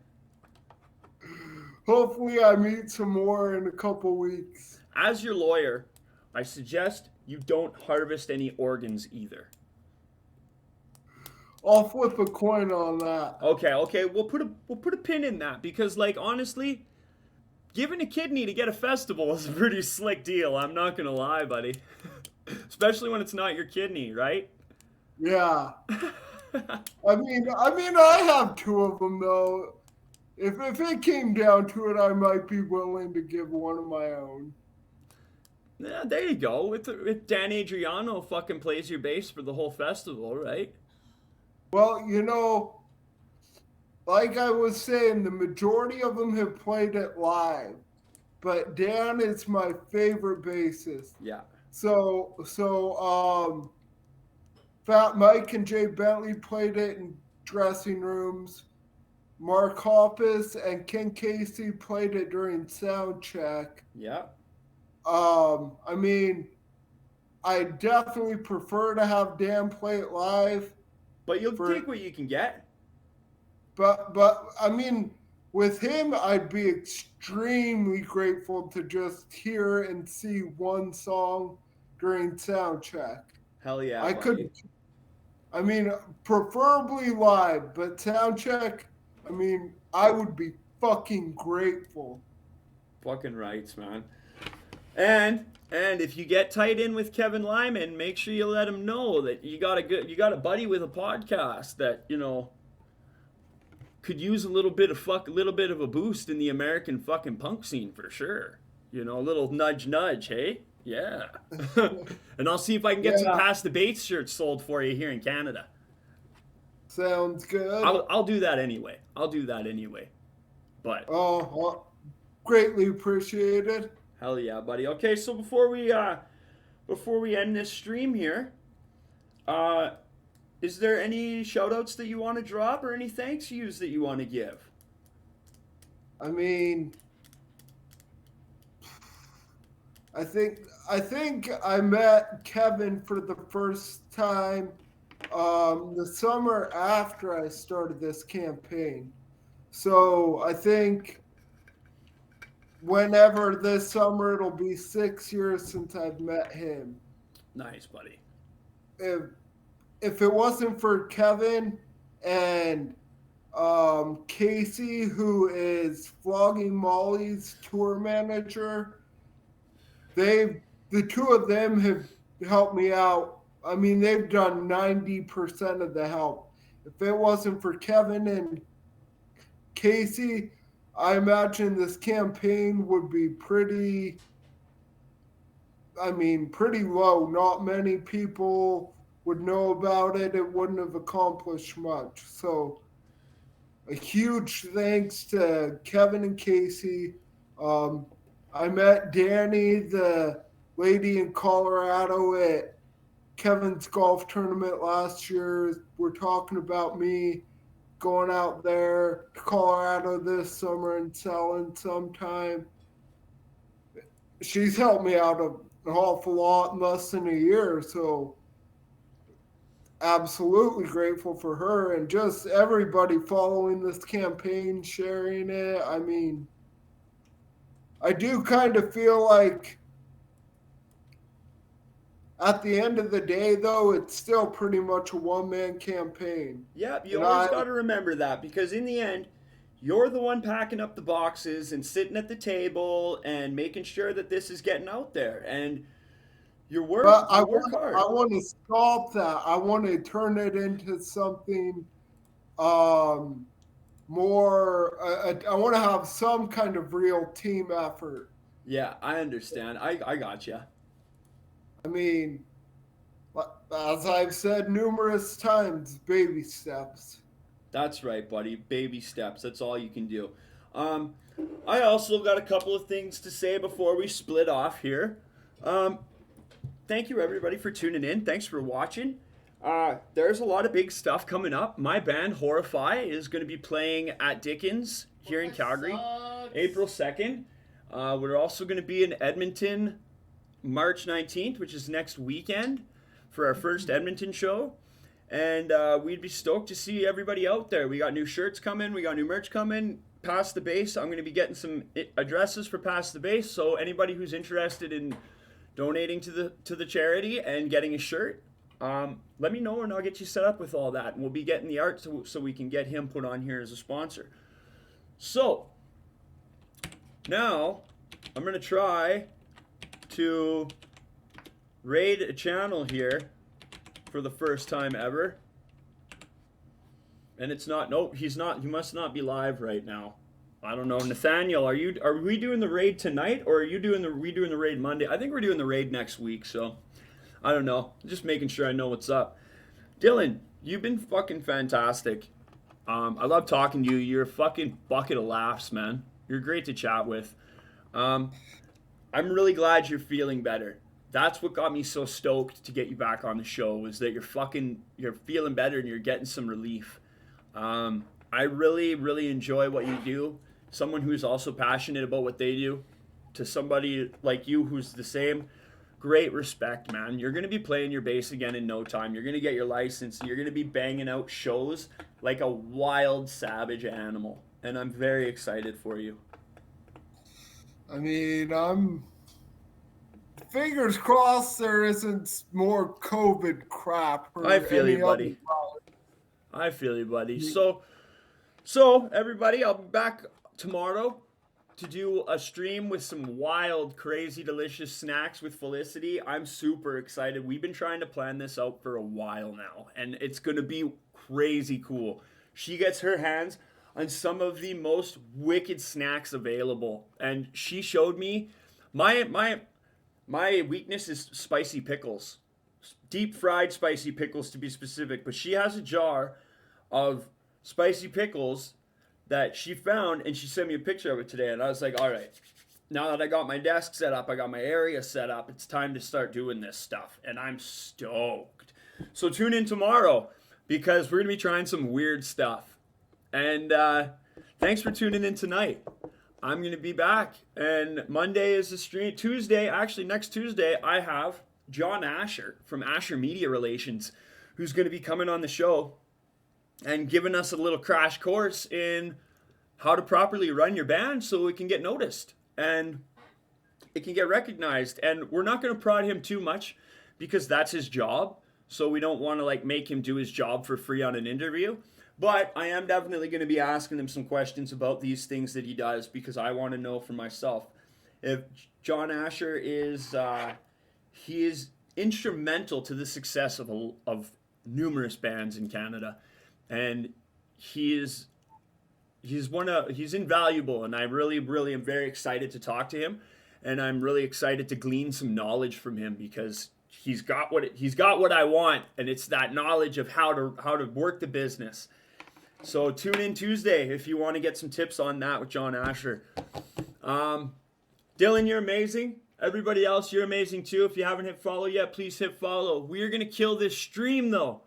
Hopefully I meet some more in a couple weeks.
As your lawyer, I suggest you don't harvest any organs either.
I'll flip a coin on that.
Okay, we'll put a pin in that because like honestly, giving a kidney to get a festival is a pretty slick deal. I'm not gonna lie, buddy. Especially when it's not your kidney, right?
Yeah. I mean, I have two of them though. if it came down to it, I might be willing to give one of my own.
Yeah, there you go. If Dan Adriano fucking plays your bass for the whole festival, right?
Well, like I was saying, the majority of them have played it live, but Dan is my favorite bassist.
Yeah.
So, Fat Mike and Jay Bentley played it in dressing rooms. Mark Hoppus and Ken Casey played it during sound check.
Yeah.
I mean, I definitely prefer to have Dan play it live.
But you'll take what you can get.
But I mean, with him, I'd be extremely grateful to just hear and see one song during sound check.
Hell yeah.
I
buddy.
could. I mean, preferably live, but sound check. I mean, I would be fucking grateful.
Fucking rights, man. And if you get tight in with Kevin Lyman, make sure you let him know that you got a buddy with a podcast that, could use a little bit of a boost in the American fucking punk scene for sure. A little nudge, hey? Yeah. And I'll see if I can get some Pass the Bates shirts sold for you here in Canada.
Sounds good.
I'll do that anyway. But
greatly appreciated.
Hell yeah, buddy. Okay, so before we end this stream here, is there any shout outs that you want to drop or any thanks yous that you want to give?
I mean, I think I met Kevin for the first time the summer after I started this campaign. So I think whenever this summer, it'll be 6 years since I've met him.
Nice, buddy.
If it wasn't for Kevin and Casey, who is Flogging Molly's tour manager, the two of them have helped me out. I mean, they've done 90% of the help. If it wasn't for Kevin and Casey, I imagine this campaign would be pretty low. Not many people would know about it. It wouldn't have accomplished much. So a huge thanks to Kevin and Casey. I met Danny, the lady in Colorado, at Kevin's golf tournament last year. We're talking about me going out there to Colorado this summer and selling sometime. She's helped me out an awful lot in less than a year, so absolutely grateful for her and just everybody following this campaign, sharing it. I mean, I do kind of feel like at the end of the day, though, it's still pretty much a one-man campaign.
Yep, you always got to remember that, because in the end, you're the one packing up the boxes and sitting at the table and making sure that this is getting out there. And you work hard.
I want to stop that. I want to turn it into something more. I want to have some kind of real team effort.
Yeah, I understand. I got you.
I mean, as I've said numerous times, baby steps.
That's right, buddy. Baby steps. That's all you can do. I also got a couple of things to say before we split off here. Thank you, everybody, for tuning in. Thanks for watching. There's a lot of big stuff coming up. My band, Horrify, is going to be playing at Dickens here in Calgary, April 2nd. We're also going to be in Edmonton March 19th, which is next weekend, for our first Edmonton show. And we'd be stoked to see everybody out there. We got new shirts coming. We got new merch coming. Pass the Bass. I'm going to be getting some addresses for Pass the Bass. So anybody who's interested in donating to the charity and getting a shirt, let me know and I'll get you set up with all that. And we'll be getting the art so we can get him put on here as a sponsor. So now I'm going to try to raid a channel here for the first time ever. And it's not, nope, he must not be live right now. I don't know, Nathaniel. Are we doing the raid tonight, or we doing the raid Monday? I think we're doing the raid next week. So I don't know. Just making sure I know what's up. Dylan, you've been fucking fantastic. I love talking to you. You're a fucking bucket of laughs, man. You're great to chat with. Um, I'm really glad you're feeling better. That's what got me so stoked to get you back on the show, was that you're feeling better and you're getting some relief. I really, really enjoy what you do. Someone who's also passionate about what they do, to somebody like you who's the same, great respect, man. You're going to be playing your bass again in no time. You're going to get your license. You're going to be banging out shows like a wild, savage animal. And I'm very excited for you.
I mean, I'm fingers crossed there isn't more COVID crap. Or
I feel you,
any
buddy.
other virus.
I feel you, buddy. So everybody, I'll be back tomorrow to do a stream with some wild, crazy, delicious snacks with Felicity. I'm super excited. We've been trying to plan this out for a while now, and it's going to be crazy cool. She gets her hands on some of the most wicked snacks available, and she showed me my weakness is spicy pickles. Deep fried spicy pickles, to be specific, but she has a jar of spicy pickles that she found, and she sent me a picture of it today, and I was like, all right, now that I got my desk set up, I got my area set up, it's time to start doing this stuff, and I'm stoked. So tune in tomorrow, because we're going to be trying some weird stuff. And thanks for tuning in tonight. I'm going to be back, and Monday is the stream. Next Tuesday, I have John Asher from Asher Media Relations, who's going to be coming on the show and giving us a little crash course in how to properly run your band so it can get noticed and it can get recognized. And we're not going to prod him too much because that's his job. So we don't want to like make him do his job for free on an interview. But I am definitely going to be asking him some questions about these things that he does, because I want to know for myself. If John Asher is, he is instrumental to the success of numerous bands in Canada. And he's invaluable, and I really, really am very excited to talk to him, and I'm really excited to glean some knowledge from him, because he's got what I want, and it's that knowledge of how to work the business. So tune in Tuesday if you want to get some tips on that with John Asher. Dylan, you're amazing. Everybody else, you're amazing too. If you haven't hit follow yet, please hit follow. We are gonna kill this stream though.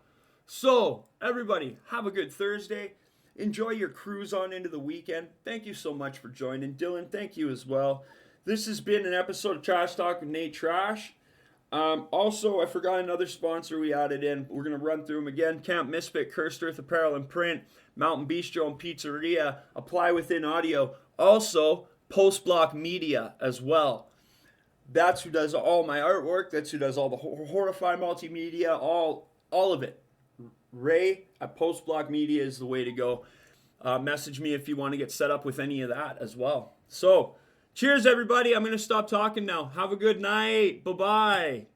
So, everybody, have a good Thursday. Enjoy your cruise on into the weekend. Thank you so much for joining. Dylan, thank you as well. This has been an episode of Trash Talk with Nate Trash. Also, I forgot another sponsor we added in. We're going to run through them again. Camp Misfit, Cursed Earth Apparel and Print, Mountain Bistro and Pizzeria, Apply Within Audio. Also, Post Block Media as well. That's who does all my artwork. That's who does all the Horrify multimedia, all of it. Ray at Post Block Media is the way to go. Message me if you want to get set up with any of that as well. So, cheers everybody. I'm going to stop talking now. Have a good night. Bye-bye.